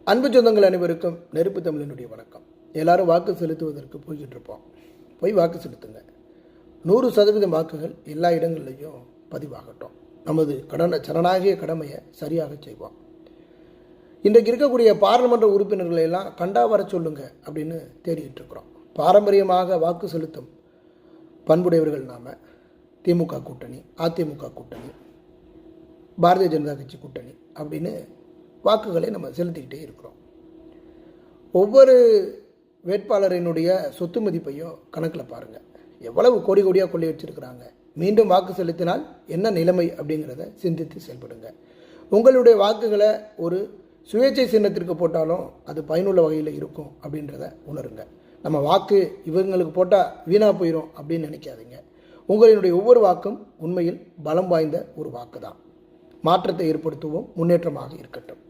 அன்பு சொந்தங்கள் அனைவருக்கும் நெருப்பு தமிழனுடைய வணக்கம். எல்லாரும் வாக்கு செலுத்துவதற்கு போய்கிட்டு இருப்போம். போய் வாக்கு செலுத்துங்க. 100% வாக்குகள் எல்லா இடங்கள்லையும் பதிவாகட்டும். நமது ஜனநாயக கடமையை சரியாக செய்வோம். இன்றைக்கு இருக்கக்கூடிய பாராளுமன்ற உறுப்பினர்களை எல்லாம் கண்டா வர சொல்லுங்க அப்படின்னு தேடிட்டு இருக்கிறோம். பாரம்பரியமாக வாக்கு செலுத்தும் பண்புடையவர்கள் நாம. திமுக கூட்டணி, அதிமுக கூட்டணி, பாரதிய ஜனதா கட்சி கூட்டணி அப்படின்னு வாக்குகளை நம்ம செலுத்திக்கிட்டே இருக்கிறோம். ஒவ்வொரு வேட்பாளரினுடைய சொத்து மதிப்பையும் கணக்கில் பாருங்கள். எவ்வளவு கோடி கோடியாக கொள்ளை வச்சிருக்கிறாங்க. மீண்டும் வாக்கு செலுத்தினால் என்ன நிலைமை அப்படிங்கிறத சிந்தித்து செயல்படுங்க. உங்களுடைய வாக்குகளை ஒரு சுயேட்சை சின்னத்திற்கு போட்டாலும் அது பயனுள்ள வகையில் இருக்கும் அப்படின்றத உணருங்க. நம்ம வாக்கு இவங்களுக்கு போட்டால் வீணாக போயிடும் அப்படின்னு நினைக்காதீங்க. உங்களுடைய ஒவ்வொரு வாக்கும் உண்மையில் பலம் வாய்ந்த ஒரு வாக்கு தான். மாற்றத்தை ஏற்படுத்துவோம். முன்னேற்றமாக இருக்கட்டும்.